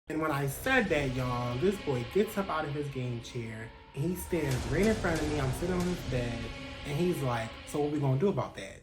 And when I said that, y'all, this boy gets up out of his game chair and he stands right in front of me. I'm sitting on his bed and he's like, so what we gonna do about that?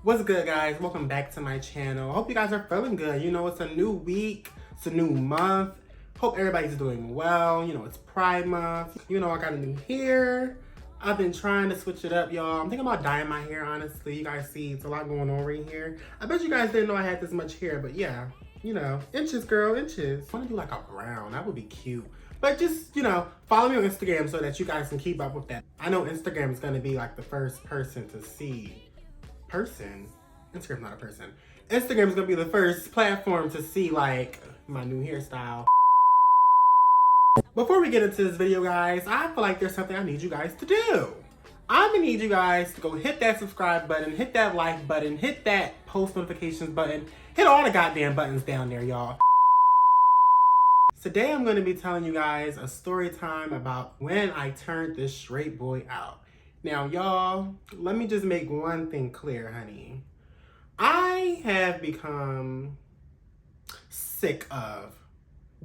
What's good, guys? Welcome back to my channel. Hope you guys are feeling good. You know, it's a new week, it's a new month. Hope everybody's doing well. You know, it's Pride Month. You know, I got a new hair. I've been trying to switch it up, y'all. I'm thinking about dyeing my hair, honestly. You guys see, it's a lot going on right here. I bet you guys didn't know I had this much hair, but yeah, you know, inches, girl, inches. I want to do like a brown. That would be cute. But just, you know, follow me on Instagram so that you guys can keep up with that. I know Instagram is going to be like the first person to see. Instagram's not a person. Instagram's gonna be the first platform to see like my new hairstyle. Before we get into this video, guys, I feel like there's something I need you guys to do. I'm gonna need you guys to go hit that subscribe button, hit that like button, hit that post notifications button, hit all the goddamn buttons down there, y'all. Today I'm gonna be telling you guys a story time about when I turned this straight boy out. Now, y'all, let me just make one thing clear, honey. I have become sick of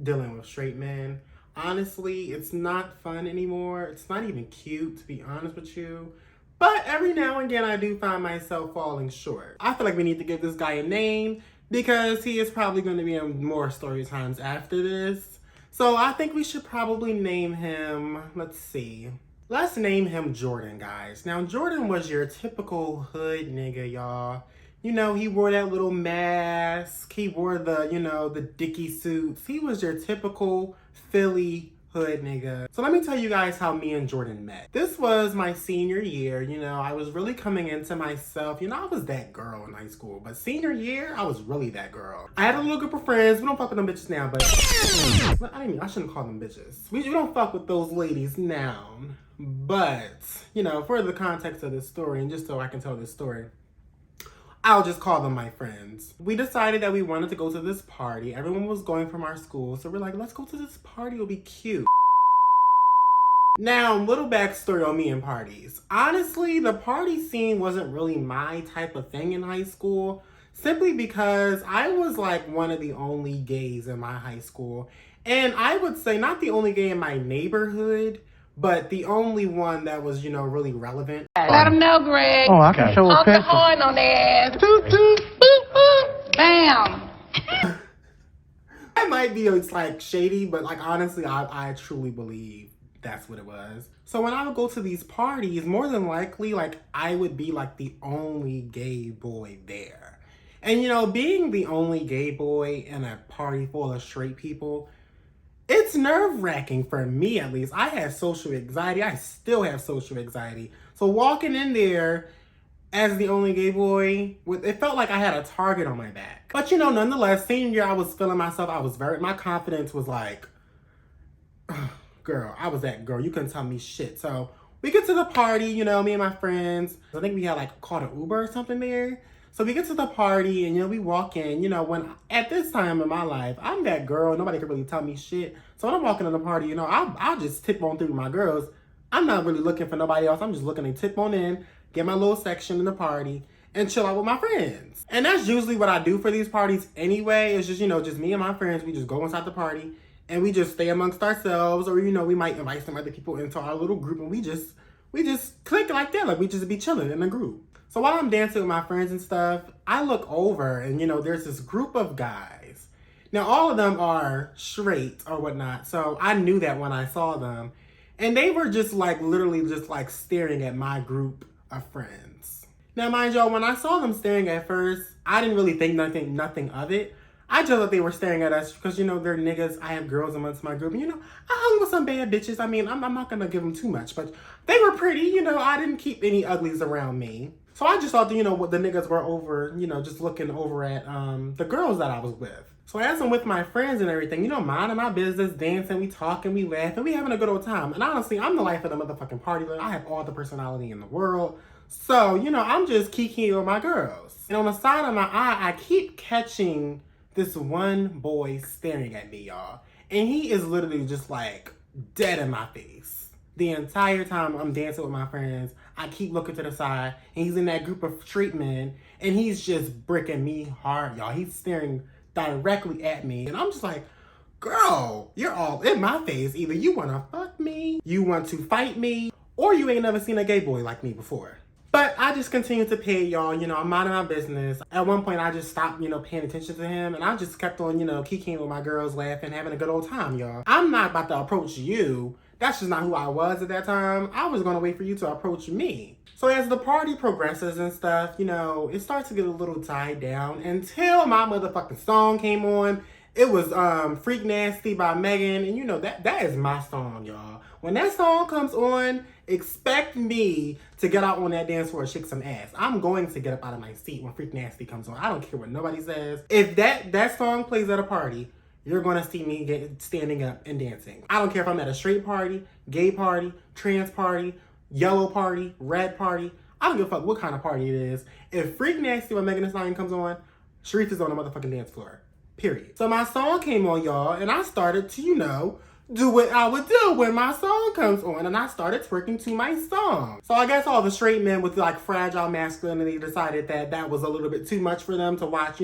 dealing with straight men. Honestly, it's not fun anymore. It's not even cute, to be honest with you. But every now and again, I do find myself falling short. I feel like we need to give this guy a name because he is probably going to be in more story times after this. So I think we should probably name him, let's see. Let's name him Jordan, guys. Now, Jordan was your typical hood nigga, y'all. You know, he wore that little mask. He wore the, you know, the dicky suits. He was your typical Philly hood nigga. So let me tell you guys how me and Jordan met. This was my senior year. You know, I was really coming into myself. You know, I was that girl in high school. But senior year, I was really that girl. I had a little group of friends. We don't fuck with them bitches now, but I shouldn't call them bitches. We don't fuck with those ladies now. But, you know, for the context of this story, and just so I can tell this story, I'll just call them my friends. We decided that we wanted to go to this party. Everyone was going from our school, so we're like, let's go to this party, it'll be cute. Now, little backstory on me and parties. Honestly, the party scene wasn't really my type of thing in high school, simply because I was like one of the only gays in my high school. And I would say not the only gay in my neighborhood, but the only one that was, you know, really relevant. Let them know, Greg. Oh, I can show a Honk the picture. horn on their ass. Toot, toot, boop, boop. Bam. That might be, it's like shady, but like honestly, I truly believe that's what it was. So when I would go to these parties, more than likely, like I would be like the only gay boy there. And you know, being the only gay boy in a party full of straight people, it's nerve-wracking for me, at least. I had social anxiety. I still have social anxiety. So walking in there as the only gay boy, it felt like I had a target on my back. But you know, nonetheless, senior year, I was feeling myself. My confidence was like, girl, I was that girl. You couldn't tell me shit. So we get to the party, you know, me and my friends. I think we had like called an Uber or something there. So we get to the party and, you know, we walk in, you know, when at this time in my life, I'm that girl. Nobody could really tell me shit. So when I'm walking in the party, you know, I'll just tip on through my girls. I'm not really looking for nobody else. I'm just looking to tip on in, get my little section in the party and chill out with my friends. And that's usually what I do for these parties anyway. It's just, you know, just me and my friends. We just go inside the party and we just stay amongst ourselves, or, you know, we might invite some other people into our little group and we just click like that. Like we just be chilling in a group. So while I'm dancing with my friends and stuff, I look over and, you know, there's this group of guys. Now, all of them are straight or whatnot. So I knew that when I saw them. And they were just like literally just like staring at my group of friends. Now, mind y'all, when I saw them staring at first, I didn't really think nothing of it. I just thought they were staring at us because, you know, they're niggas. I have girls amongst my group. And, you know, I hung with some bad bitches. I mean, I'm not going to give them too much, but they were pretty. You know, I didn't keep any uglies around me. So I just thought, you know, what the niggas were over, you know, just looking over at the girls that I was with. So as I'm with my friends and everything, you know, minding my business, dancing, we talking, we laughing, we having a good old time. And honestly, I'm the life of the motherfucking party. Like, I have all the personality in the world. So, you know, I'm just kikiing with my girls. And on the side of my eye, I keep catching this one boy staring at me, y'all. And he is literally just like dead in my face. The entire time I'm dancing with my friends, I keep looking to the side, and he's in that group of street men, and he's just bricking me hard, y'all. He's staring directly at me, and I'm just like, girl, you're all in my face. Either you want to fuck me, you want to fight me, or you ain't never seen a gay boy like me before. But I just continued to pay, y'all. I'm minding my business. At one point, I just stopped, paying attention to him. And I just kept on, kikiing with my girls, laughing, having a good old time, y'all. I'm not about to approach you. That's just not who I was at that time. I was going to wait for you to approach me. So as the party progresses and stuff, it starts to get a little tied down until my motherfucking song came on. It was Freak Nasty by Megan. And that is my song, y'all. When that song comes on, expect me to get out on that dance floor and shake some ass. I'm going to get up out of my seat when Freak Nasty comes on. I don't care what nobody says. If that song plays at a party, you're going to see me standing up and dancing. I don't care if I'm at a straight party, gay party, trans party, yellow party, red party. I don't give a fuck what kind of party it is. If Freak Nasty by Megan Thee Stallion comes on, Sharif is on the motherfucking dance floor. Period. So my song came on, y'all, and I started to, do what I would do when my song comes on, and I started twerking to my song. So I guess all the straight men with like fragile masculinity decided that was a little bit too much for them to watch,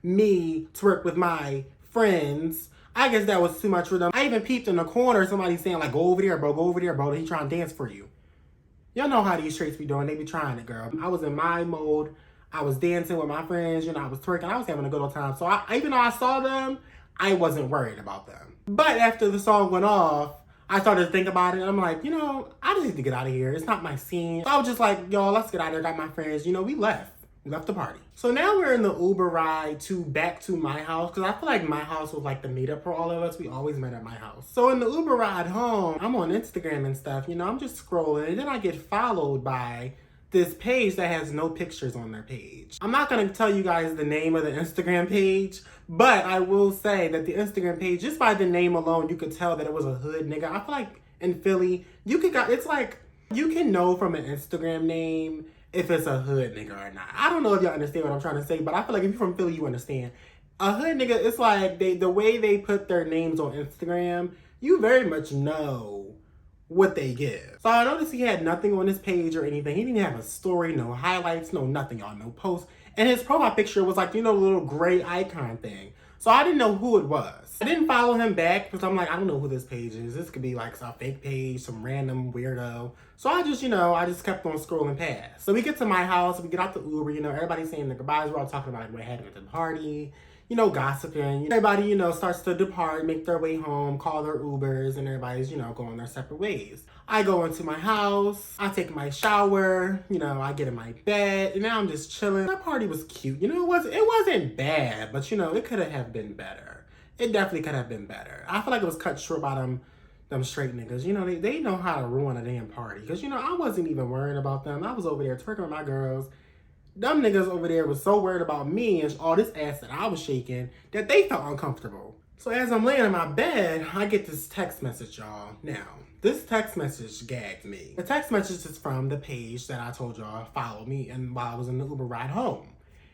me twerk with my friends. I guess that was too much for them. I even peeped in the corner, somebody saying like, go over there, bro, he trying to dance for you. Y'all know how these straights be doing, they be trying it, girl. I was in my mode, I was dancing with my friends, I was twerking, I was having a good old time. So even though I saw them, I wasn't worried about them. But after the song went off, I started to think about it, and I'm like, I just need to get out of here. It's not my scene. So I was just like, y'all, let's get out of here. Got my friends. We left. We left the party. So now we're in the Uber ride back to my house, because I feel like my house was like the meetup for all of us. We always met at my house. So in the Uber ride home, I'm on Instagram and stuff. I'm just scrolling, and then I get followed by this page that has no pictures on their page. I'm not gonna tell you guys the name of the Instagram page, but I will say that the Instagram page, just by the name alone, you could tell that it was a hood nigga. I feel like in Philly, it's like, you can know from an Instagram name if it's a hood nigga or not. I don't know if y'all understand what I'm trying to say, but I feel like if you're from Philly, you understand. A hood nigga, it's like the way they put their names on Instagram, you very much know what they give. So I noticed he had nothing on his page or anything. He didn't have a story, no highlights, no nothing, y'all, no posts. And his profile picture was like, the little gray icon thing. So I didn't know who it was. I didn't follow him back because I'm like, I don't know who this page is. This could be like some fake page, some random weirdo. So I just kept on scrolling past. So we get to my house, we get out the Uber, everybody's saying their goodbyes. We're all talking about like what happened at the party. Gossiping. Everybody, starts to depart, make their way home, call their Ubers, and everybody's, going their separate ways. I go into my house, I take my shower, I get in my bed, and now I'm just chilling. That party was cute. It wasn't bad, but, it could have been better. It definitely could have been better. I feel like it was cut short by them straight niggas. They know how to ruin a damn party. Because, I wasn't even worried about them. I was over there twerking with my girls. Them niggas over there was so worried about me and all this ass that I was shaking that they felt uncomfortable. So as I'm laying in my bed, I get this text message, y'all. Now, this text message gagged me. The text message is from the page that I told y'all followed me and while I was in the Uber ride home.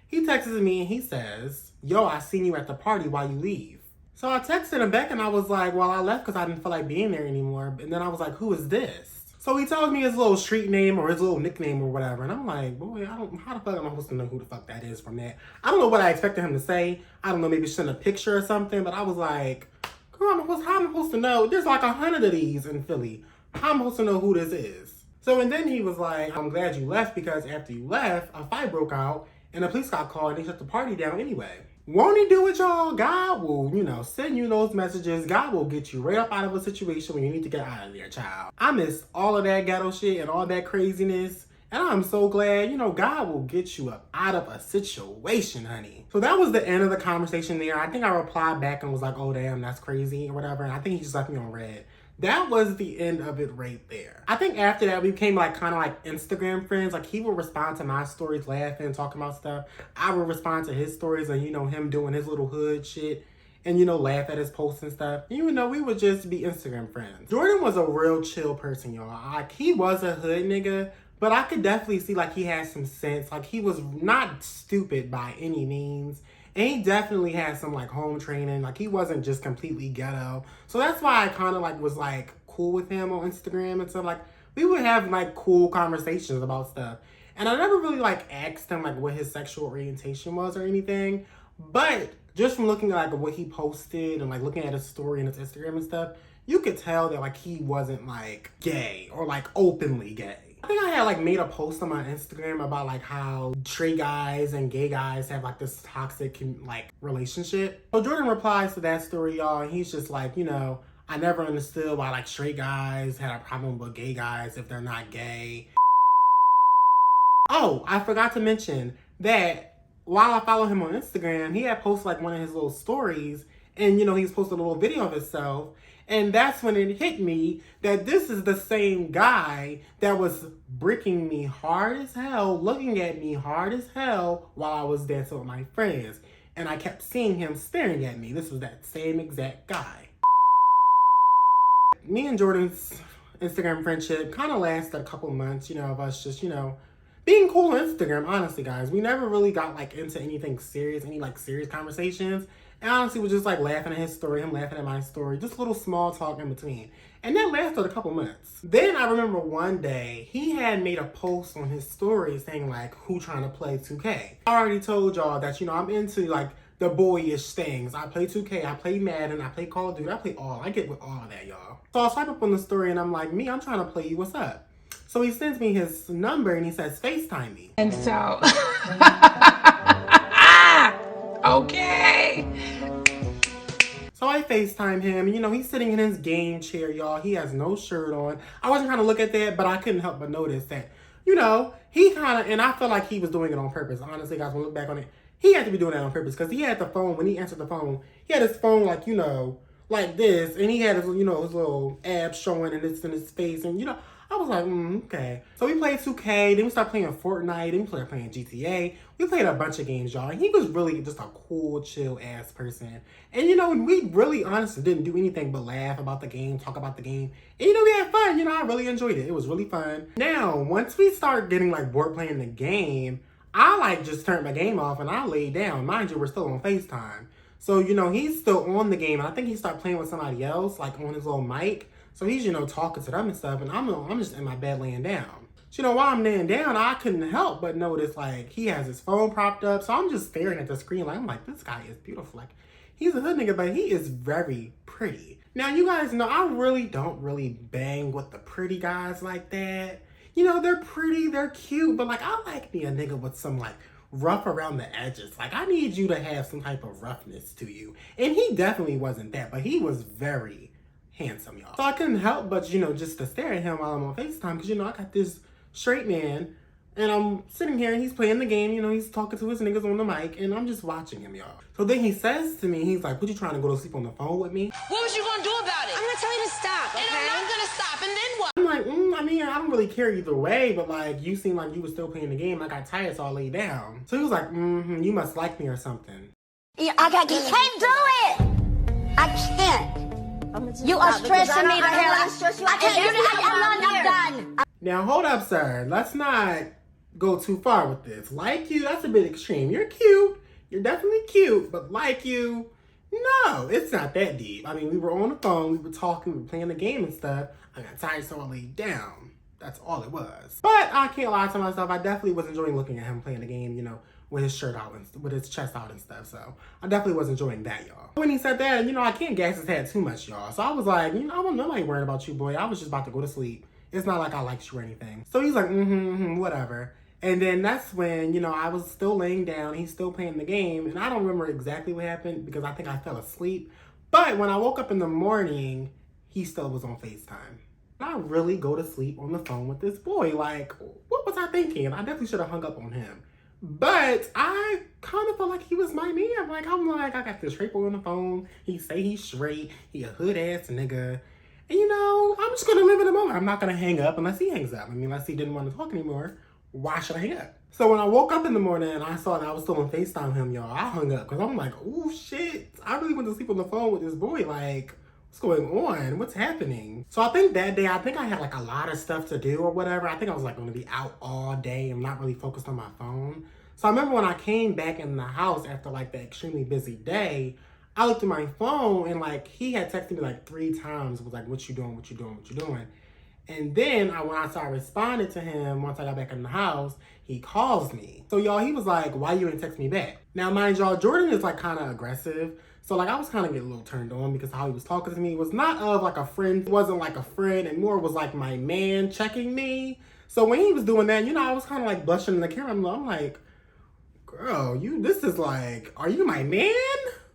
He texts me and he says, yo, I seen you at the party while you leave. So I texted him back and I was like, well, I left because I didn't feel like being there anymore. And then I was like, who is this? So he tells me his little street name or his little nickname or whatever. And I'm like, boy, how the fuck am I supposed to know who the fuck that is from that? I don't know what I expected him to say. I don't know, maybe send a picture or something. But I was like, girl, how am I supposed to know? There's like 100 of these in Philly. How am I supposed to know who this is? So, and then he was like, I'm glad you left because after you left, a fight broke out and the police got called and they shut the party down anyway. Won't he do it, y'all? God will, send you those messages. God will get you right up out of a situation when you need to get out of there, child. I miss all of that ghetto shit and all that craziness. And I'm so glad, God will get you up out of a situation, honey. So that was the end of the conversation there. I think I replied back and was like, oh, damn, that's crazy or whatever. And I think he just left me on red. That was the end of it right there. I think after that, we became kind of Instagram friends. Like, he would respond to my stories, laughing, talking about stuff. I would respond to his stories and, him doing his little hood shit and, laugh at his posts and stuff. Even though we would just be Instagram friends. Jordan was a real chill person, y'all. He was a hood nigga, but I could definitely see, he had some sense. He was not stupid by any means. And he definitely had some like home training. Like he wasn't just completely ghetto. So that's why I kind of like was like cool with him on Instagram and stuff. Like we would have like cool conversations about stuff. And I never really like asked him like what his sexual orientation was or anything. But just from looking at like what he posted and like looking at his story and his Instagram and stuff, you could tell that like he wasn't like gay or like openly gay. I think I had like made a post on my Instagram about like how straight guys and gay guys have like this toxic like relationship. So Jordan replies to that story, y'all, and he's just like, you know, I never understood why like straight guys had a problem with gay guys if they're not gay. Oh, I forgot to mention that while I follow him on Instagram, he had posted like one of his little stories, and you know, he's posted a little video of himself. And that's when it hit me that this is the same guy that was bricking me hard as hell, looking at me hard as hell while I was dancing with my friends. And I kept seeing him staring at me. This was that same exact guy. Me and Jordan's Instagram friendship kind of lasted a couple months, you know, of us just, you know, being cool on Instagram, honestly, guys. We never really got like into anything serious, any like serious conversations. And honestly, was just like laughing at his story, him laughing at my story, just a little small talk in between. And that lasted a couple months. Then I remember one day, he had made a post on his story saying like, who trying to play 2K? I already told y'all that, you know, I'm into like the boyish things. I play 2K, I play Madden, I play Call of Duty, I get with all of that, y'all. So I swipe up on the story and I'm like, I'm trying to play you, what's up? So he sends me his number and he says, FaceTime me. And so, okay. So I FaceTime him, and you know, he's sitting in his game chair, y'all. He has no shirt on. I wasn't trying to look at that, but I couldn't help but notice that, you know, he kind of, and I feel like he was doing it on purpose. Honestly, guys, when I look back on it, he had to be doing that on purpose because he had the phone, when he answered the phone, he had his phone like, you know, like this, and he had his, you know, his little abs showing and it's in his face, and you know, I was like, okay. So we played 2K, then we started playing Fortnite, then we started playing GTA. We played a bunch of games, y'all. And he was really just a cool, chill ass person. And you know, we really honestly didn't do anything but laugh about the game, talk about the game. And you know, we had fun. You know, I really enjoyed it. It was really fun. Now, once we start getting like bored playing the game, I like just turned my game off and I laid down. Mind you, we're still on FaceTime. So, you know, he's still on the game. And I think he started playing with somebody else, like on his little mic. So he's, you know, talking to them and stuff, and I'm just in my bed laying down. So, you know, while I'm laying down, I couldn't help but notice, like, he has his phone propped up. So I'm just staring at the screen, like, I'm like, this guy is beautiful. Like, he's a hood nigga, but he is very pretty. Now, you guys know, I really don't really bang with the pretty guys like that. You know, they're pretty, they're cute, but, like, I like me a nigga with some, like, rough around the edges. Like, I need you to have some type of roughness to you. And he definitely wasn't that, but he was very handsome, y'all. So I couldn't help but, you know, just to stare at him while I'm on FaceTime, because, you know, I got this straight man, and I'm sitting here, and he's playing the game, you know, he's talking to his niggas on the mic, and I'm just watching him, y'all. So then he says to me, he's like, what you trying to go to sleep on the phone with me? What was you gonna do about it? I'm gonna tell you to stop, okay? And I'm not gonna stop, and then what? I'm like, I mean, I don't really care either way, but, like, you seem like you were still playing the game. I got tired, so I laid down. So he was like, you must like me or something. Yeah, you can't do it! I can't. You are stressing me the hell out. I can't do it. I'm done. Now, hold up, sir. Let's not go too far with this. Like you, that's a bit extreme. You're cute. You're definitely cute, but like you, no, it's not that deep. I mean, we were on the phone, we were talking, we were playing the game and stuff. I got tired, so I laid down. That's all it was. But I can't lie to myself. I definitely was enjoying looking at him playing the game, you know, with his shirt out and with his chest out and stuff. So I definitely was enjoying that, y'all. When he said that, you know, I can't gas his head too much, y'all. So I was like, you know, I wasn't nobody worried about you, boy. I was just about to go to sleep. It's not like I liked you or anything. So he's like, whatever. And then that's when, you know, I was still laying down. He's still playing the game. And I don't remember exactly what happened because I think I fell asleep. But when I woke up in the morning, he still was on FaceTime. I really go to sleep on the phone with this boy. Like, what was I thinking? I definitely should have hung up on him. But I kind of felt like he was my man. I'm like, I got this straight boy on the phone. He say he's straight. He a hood ass nigga. And you know, I'm just gonna live in the moment. I'm not gonna hang up unless he hangs up. I mean, unless he didn't want to talk anymore, why should I hang up? So when I woke up in the morning and I saw that I was still on FaceTime him, y'all, I hung up because I'm like, oh shit, I really went to sleep on the phone with this boy. Like, what's going on? What's happening? So I think that day, I had like a lot of stuff to do or whatever. I think I was like going to be out all day and not really focused on my phone. So I remember when I came back in the house after like that extremely busy day, I looked at my phone and like he had texted me like 3 times, was like, what you doing, what you doing, what you doing? And then when I started responding to him, once I got back in the house, he calls me. So y'all, he was like, why you didn't text me back? Now mind y'all, Jordan is like kind of aggressive. So like I was kind of getting a little turned on because how he was talking to me was not of like a friend. It wasn't like a friend and more was like my man checking me. So when he was doing that, you know, I was kind of like blushing in the camera. I'm like, girl, this is like, are you my man?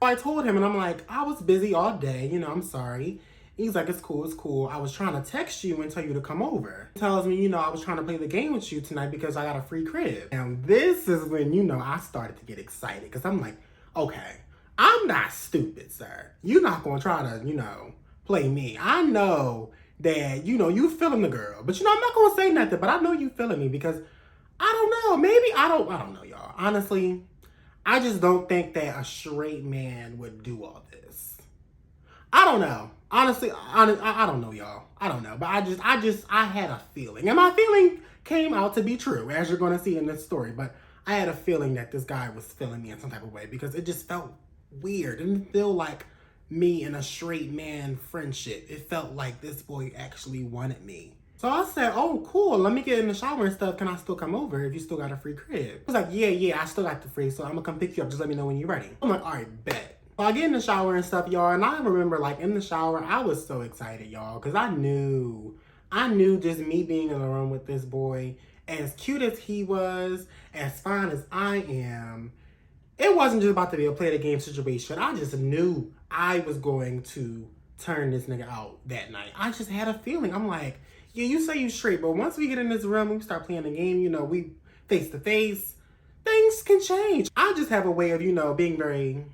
I told him and I'm like, I was busy all day, you know, I'm sorry. He's like, it's cool, it's cool. I was trying to text you and tell you to come over. He tells me, you know, I was trying to play the game with you tonight because I got a free crib. And this is when, you know, I started to get excited because I'm like, okay, I'm not stupid, sir. You're not going to try to, you know, play me. I know that, you know, you feeling the girl. But, you know, I'm not going to say nothing, but I know you feeling me because I don't know. Maybe I don't know, y'all. Honestly, I just don't think that a straight man would do all this. I don't know. Honestly, I don't know, y'all. I don't know. But I had a feeling. And my feeling came out to be true, as you're going to see in this story. But I had a feeling that this guy was feeling me in some type of way because it just felt weird. It didn't feel like me and a straight man friendship. It felt like this boy actually wanted me. So I said, oh, cool. Let me get in the shower and stuff. Can I still come over if you still got a free crib? He was like, yeah, I still got the free. So I'm going to come pick you up. Just let me know when you're ready. I'm like, all right, bet. So I get in the shower and stuff, y'all. And I remember, like, in the shower, I was so excited, y'all. Because I knew just me being in the room with this boy, as cute as he was, as fine as I am, it wasn't just about to be a play the game situation. I just knew I was going to turn this nigga out that night. I just had a feeling. I'm like, yeah, you say you straight, but once we get in this room, we start playing the game, you know, we face to face, things can change. I just have a way of, you know, being very,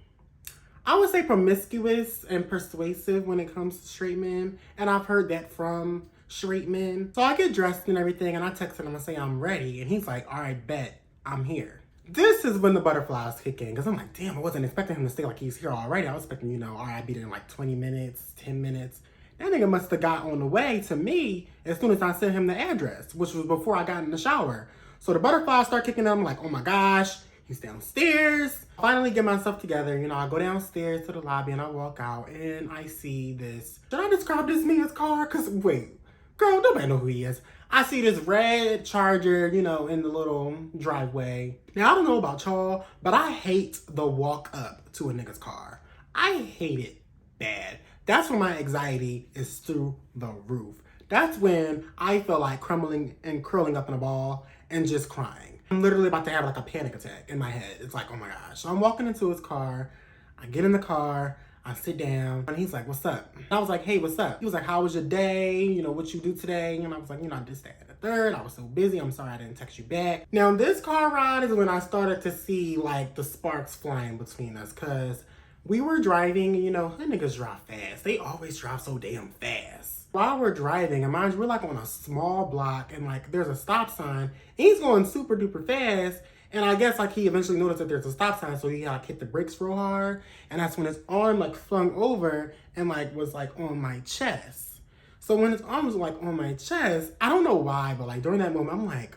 I would say, promiscuous and persuasive when it comes to straight men. And I've heard that from straight men. So I get dressed and everything and I text him and I say I'm ready. And he's like, all right, bet, I'm here. This is when the butterflies kick in. Because I'm like, damn, I wasn't expecting him to stay like he's here already. I was expecting, you know, all right, I'd be there in like 20 minutes, 10 minutes. That nigga must have got on the way to me as soon as I sent him the address, which was before I got in the shower. So the butterflies start kicking in. I'm like, oh my gosh, he's downstairs. I finally get myself together. You know, I go downstairs to the lobby and I walk out and I see this. Should I describe this man's car? Because, wait, girl, nobody know who he is. I see this red Charger, you know, in the little driveway. Now, I don't know about y'all, but I hate the walk up to a nigga's car. I hate it bad. That's when my anxiety is through the roof. That's when I feel like crumbling and curling up in a ball and just crying. I'm literally about to have like a panic attack in my head. It's like, oh my gosh. So I'm walking into his car. I get in the car. I sit down. And he's like, what's up? And I was like, hey, what's up? He was like, how was your day? You know, what you do today? And I was like, you know, I just that and the third. I was so busy. I'm sorry I didn't text you back. Now, this car ride is when I started to see like the sparks flying between us because we were driving, and you know, the niggas drive fast. They always drive so damn fast. While we're driving, and mind you, we're like on a small block, and like there's a stop sign, and he's going super duper fast. And I guess like he eventually noticed that there's a stop sign, so he like hit the brakes real hard. And that's when his arm like flung over and like was like on my chest. So when his arm was like on my chest, I don't know why, but like during that moment, I'm like,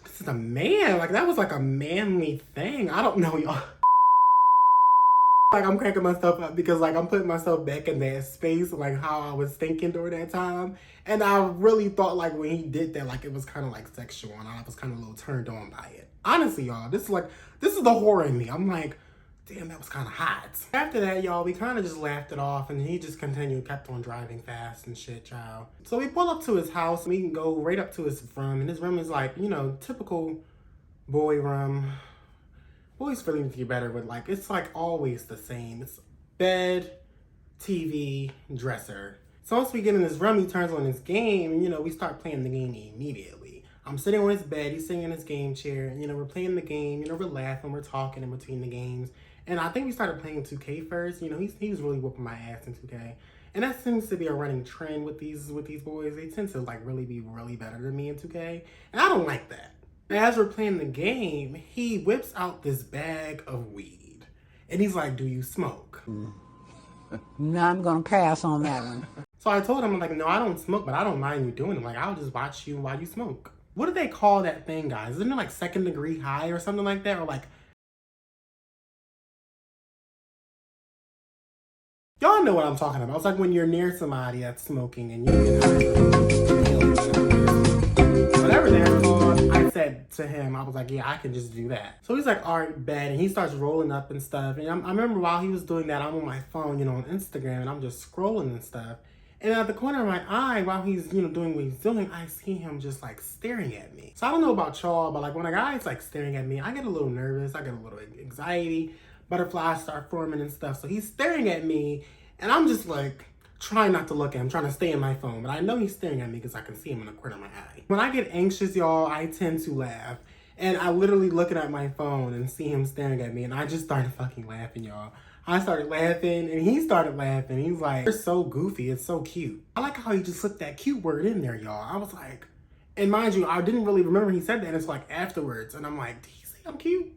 this is a man. Like that was like a manly thing. I don't know, y'all. Like I'm cracking myself up because like I'm putting myself back in that space, like how I was thinking during that time. And I really thought like when he did that, like it was kind of like sexual and I was kind of a little turned on by it. Honestly, y'all, this is the horror in me. I'm like, damn, that was kind of hot. After that, y'all, we kind of just laughed it off and he just kept on driving fast and shit, child. So we pull up to his house and we can go right up to his room. And his room is like, you know, typical boy room. Boys feeling to get better, but like it's like always the same. It's bed, TV, dresser. So once we get in his room, he turns on his game, and you know, we start playing the game immediately. I'm sitting on his bed, he's sitting in his game chair, and you know, we're playing the game, you know, we're laughing, we're talking in between the games. And I think we started playing 2K first. You know, he was really whooping my ass in 2K. And that seems to be a running trend with these boys. They tend to like really be really better than me in 2K. And I don't like that. As we're playing the game, he whips out this bag of weed. And he's like, do you smoke? No, I'm going to pass on that one. So I told him, I'm like, no, I don't smoke, but I don't mind you doing it. Like, I'll just watch you while you smoke. what do they call that thing, guys? Isn't it like second degree high or something like that? Or like, y'all know what I'm talking about. It's like when you're near somebody that's smoking and you whatever they're called. I said to him, I was like, yeah, I can just do that. So he's like, all right, bet. And he starts rolling up and stuff. And I remember while he was doing that, I'm on my phone, on Instagram, and I'm just scrolling and stuff. And at the corner of my eye, while he's, doing what he's doing, I see him just like staring at me. So I don't know about y'all, but like when a guy's like staring at me, I get a little nervous. I get a little anxiety. Butterflies start forming and stuff. So he's staring at me, and I'm just like trying not to look at him, trying to stay in my phone. But I know he's staring at me because I can see him in the corner of my eye. When I get anxious, y'all, I tend to laugh. And I literally looking at my phone and see him staring at me, and I just started fucking laughing, y'all. I started laughing, and he started laughing. He's like, you're so goofy. It's so cute. I like how he just slipped that cute word in there, y'all. I was like, and mind you, I didn't really remember he said that. And it's like afterwards, and I'm like, did he say I'm cute?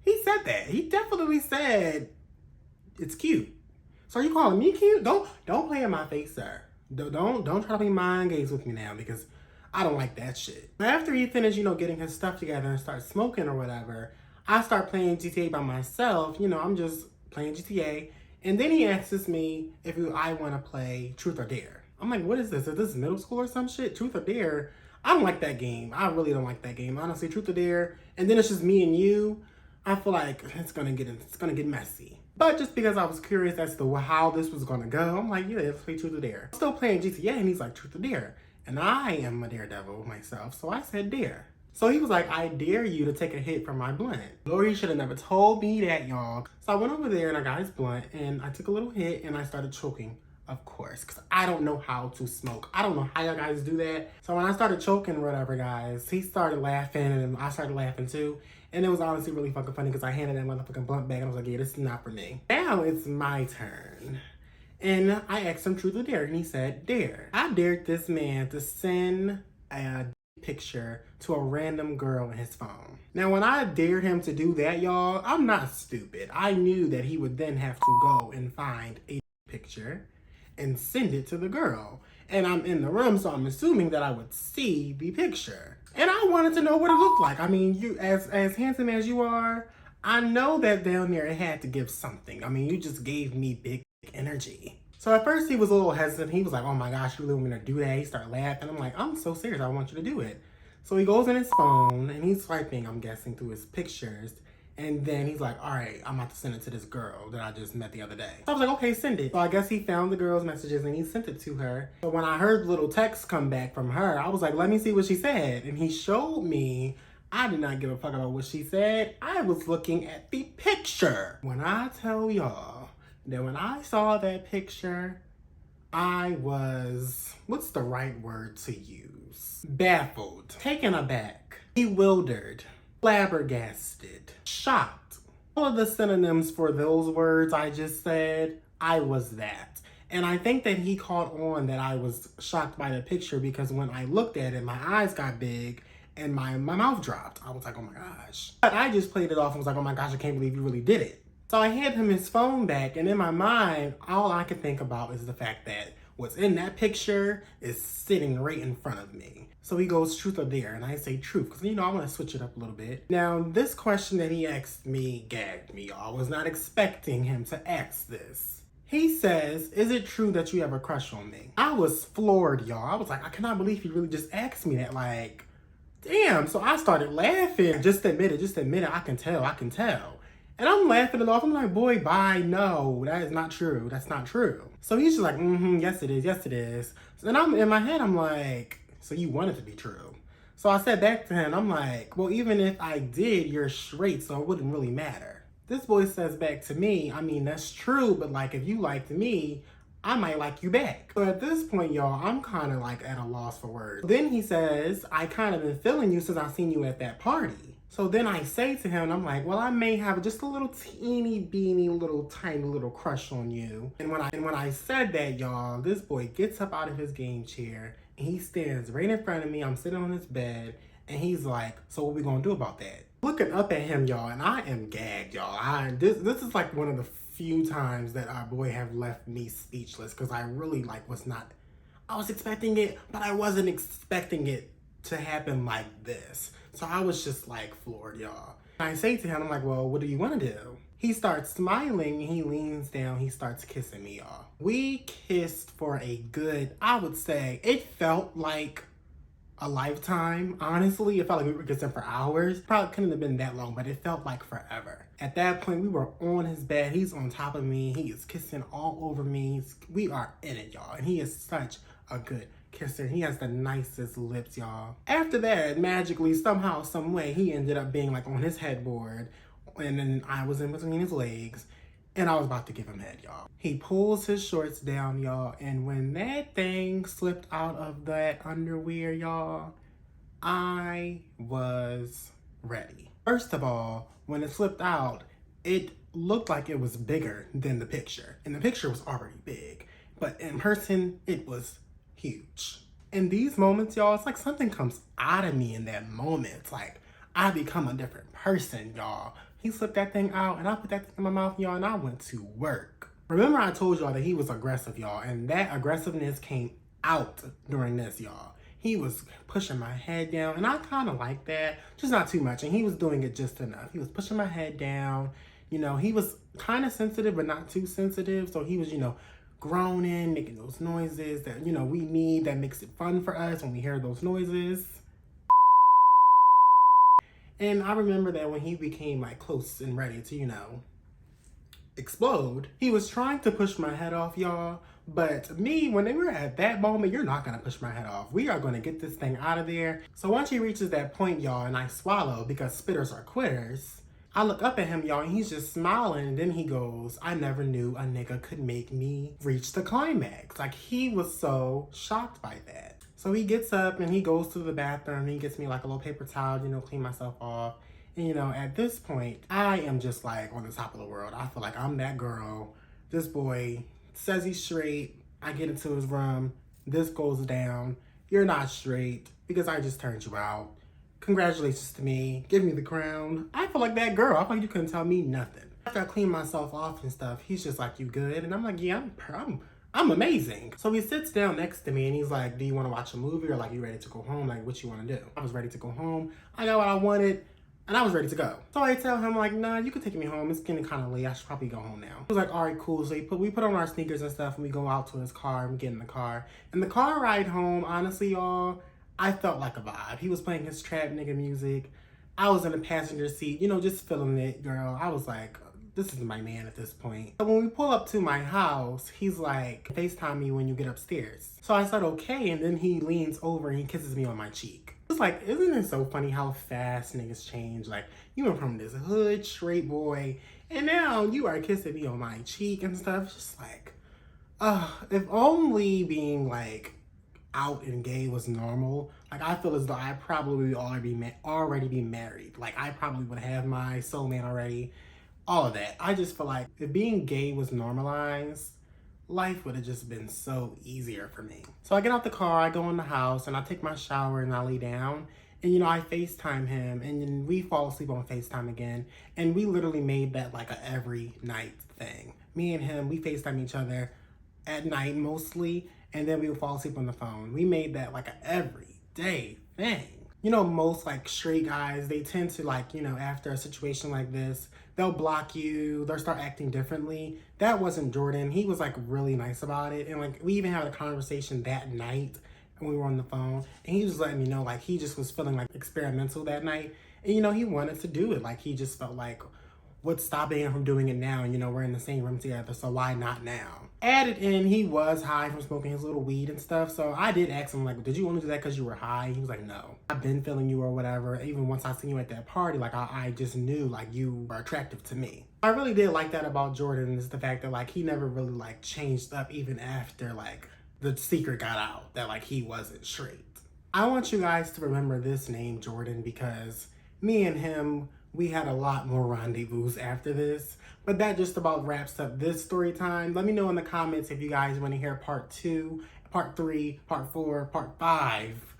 He said that. He definitely said it's cute. So are you calling me cute? Don't play in my face, sir. Don't try to play mind games with me now, because I don't like that shit. After he finished, getting his stuff together and start smoking or whatever, I start playing GTA by myself. I'm just playing GTA. And then he asks me if I want to play Truth or Dare. I'm like, what is this? Is this middle school or some shit? Truth or Dare? I don't like that game. I really don't like that game. Honestly, Truth or Dare. And then it's just me and you. I feel like it's gonna get messy. But just because I was curious as to how this was gonna go, I'm like, yeah, let's play Truth or Dare. I'm still playing GTA, and he's like, Truth or Dare. And I am a daredevil myself, so I said dare. So he was like, I dare you to take a hit from my blunt. Lord, he should have never told me that, y'all. So I went over there and I got his blunt, and I took a little hit, and I started choking, of course, because I don't know how to smoke. I don't know how y'all guys do that. So when I started choking or whatever, guys, he started laughing, and I started laughing too. And it was honestly really fucking funny because I handed that motherfucking blunt back, and I was like, yeah, this is not for me. Now it's my turn. And I asked him truth or dare, and he said dare. I dared this man to send a picture to a random girl in his phone. Now, when I dared him to do that, y'all, I'm not stupid. I knew that he would then have to go and find a picture and send it to the girl. And I'm in the room, so I'm assuming that I would see the picture. And I wanted to know what it looked like. I mean, you, as handsome as you are, I know that down there it had to give something. I mean, you just gave me big energy. So at first he was a little hesitant. He was like, oh my gosh, you really want me to do that? He started laughing. I'm like, I'm so serious. I want you to do it. So he goes in his phone and he's swiping, I'm guessing, through his pictures. And then he's like, all right, I'm about to send it to this girl that I just met the other day. So I was like, okay, send it. So I guess he found the girl's messages and he sent it to her. But when I heard little texts come back from her, I was like, let me see what she said. And he showed me. I did not give a fuck about what she said. I was looking at the picture. When I tell y'all that when I saw that picture, I was, what's the right word to use? Baffled, taken aback, bewildered, flabbergasted, shocked. All of the synonyms for those words I just said, I was that. And I think that he caught on that I was shocked by the picture because when I looked at it, my eyes got big and my mouth dropped. I was like, oh my gosh. But I just played it off and was like, oh my gosh, I can't believe you really did it. So I handed him his phone back, and in my mind, all I could think about is the fact that what's in that picture is sitting right in front of me. So he goes, truth or dare? And I say truth, because, I want to switch it up a little bit. Now, this question that he asked me gagged me, y'all. I was not expecting him to ask this. He says, is it true that you have a crush on me? I was floored, y'all. I was like, I cannot believe he really just asked me that. Like, damn. So I started laughing. Just admit it. I can tell. And I'm laughing it off. I'm like, boy, bye. No, that is not true. That's not true. So he's just like, yes, it is. So then I'm in my head, I'm like, so you want it to be true. So I said back to him, I'm like, well, even if I did, you're straight, so it wouldn't really matter. This boy says back to me, I mean, that's true, but like, if you liked me, I might like you back. So at this point, y'all, I'm kind of like at a loss for words. Then he says, I kind of been feeling you since I seen you at that party. So then I say to him, I'm like, well, I may have just a little teeny beeny little tiny little crush on you. And when I said that, y'all, this boy gets up out of his game chair and he stands right in front of me. I'm sitting on his bed and he's like, so what we gonna do about that? Looking up at him, y'all, and I am gagged, y'all. This is like one of the few times that our boy have left me speechless because I really I was expecting it, but I wasn't expecting it to happen like this. So I was just like floored, y'all. I say to him, I'm like, well, what do you want to do? He starts smiling, he leans down, he starts kissing me, y'all. We kissed for a good, I would say, it felt like a lifetime. Honestly, it felt like we were kissing for hours. Probably couldn't have been that long, but it felt like forever. At that point, we were on his bed. He's on top of me. He is kissing all over me. We are in it, y'all. And he is such a good kisser. He has the nicest lips, y'all. After that, magically, somehow, some way, he ended up being like on his headboard. And then I was in between his legs. And I was about to give him head, y'all. He pulls his shorts down, y'all. And when that thing slipped out of that underwear, y'all, I was ready. First of all, when it slipped out, it looked like it was bigger than the picture. And the picture was already big. But in person, it was huge. In these moments, y'all, it's like something comes out of me in that moment. It's like I become a different person, y'all. He slipped that thing out and I put that thing in my mouth, y'all, and I went to work. Remember I told y'all that he was aggressive, y'all, and that aggressiveness came out during this, y'all. He was pushing my head down, and I kind of like that, just not too much, and he was doing it just enough. He was pushing my head down. You know, he was kind of sensitive, but not too sensitive, so he was, you know, groaning, making those noises that, you know, we need, that makes it fun for us when we hear those noises. And I remember that when he became like close and ready to, you know, explode, he was trying to push my head off, y'all. But me, when they were at that moment, you're not gonna push my head off. We are gonna get this thing out of there. So once he reaches that point, y'all, and I swallow because spitters are quitters, I look up at him, y'all, and he's just smiling. And then he goes, I never knew a nigga could make me reach the climax. Like, he was so shocked by that. So he gets up and he goes to the bathroom and he gets me like a little paper towel, you know, clean myself off. And, you know, at this point, I am just like on the top of the world. I feel like I'm that girl. This boy says he's straight. I get into his room. This goes down. You're not straight because I just turned you out. Congratulations to me. Give me the crown. I feel like that girl. I feel like you couldn't tell me nothing. After I clean myself off and stuff, he's just like, you good? And I'm like, yeah, I'm amazing. So he sits down next to me and he's like, do you want to watch a movie or like you ready to go home? Like, what you want to do? I was ready to go home. I got what I wanted and I was ready to go. So I tell him like, nah, you can take me home. It's getting kind of late. I should probably go home now. He was like, all right, cool. So we put on our sneakers and stuff and we go out to his car and we get in the car. And the car ride home, honestly, y'all, I felt like a vibe. He was playing his trap nigga music. I was in the passenger seat, you know, just feeling it, girl. I was like, this is my man at this point. So when we pull up to my house, he's like, FaceTime me when you get upstairs. So I said, okay. And then he leans over and he kisses me on my cheek. It's like, isn't it so funny how fast niggas change? Like, you went from this hood straight boy and now you are kissing me on my cheek and stuff. It's just like, if only being like out and gay was normal. Like, I feel as though I probably would already be married. Like, I probably would have my soulmate already. All of that. I just feel like if being gay was normalized, life would have just been so easier for me. So I get out the car, I go in the house, and I take my shower and I lay down. And, you know, I FaceTime him, and then we fall asleep on FaceTime again. And we literally made that like a every night thing. Me and him, we FaceTime each other at night mostly, and then we would fall asleep on the phone. We made that like a everyday thing. You know, most like straight guys, they tend to like, you know, after a situation like this, they'll block you, they'll start acting differently. That wasn't Jordan. He was like really nice about it. And like we even had a conversation that night and we were on the phone and he was letting me know like he just was feeling like experimental that night. And you know, he wanted to do it. Like he just felt like, what's stopping him from doing it now? And you know, we're in the same room together, so why not now? Added in, he was high from smoking his little weed and stuff. So I did ask him like, did you only do that because you were high? He was like, no. I've been feeling you or whatever. Even once I seen you at that party, like I just knew like you were attractive to me. I really did like that about Jordan is the fact that like he never really like changed up even after like the secret got out that like he wasn't straight. I want you guys to remember this name, Jordan, because me and him, we had a lot more rendezvous after this, but that just about wraps up this story time. Let me know in the comments if you guys want to hear part 2, part 3, part 4, part 5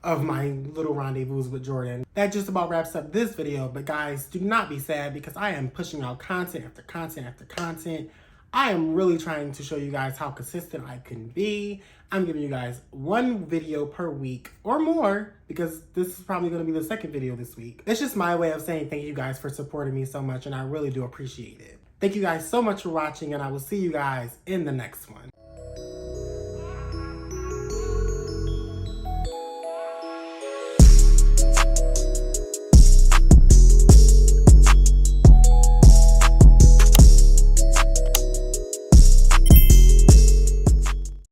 of my little rendezvous with Jordan. That just about wraps up this video, but guys, do not be sad because I am pushing out content after content after content. I am really trying to show you guys how consistent I can be. I'm giving you guys one video per week or more because this is probably going to be the second video this week. It's just my way of saying thank you guys for supporting me so much, and I really do appreciate it. Thank you guys so much for watching, and I will see you guys in the next one.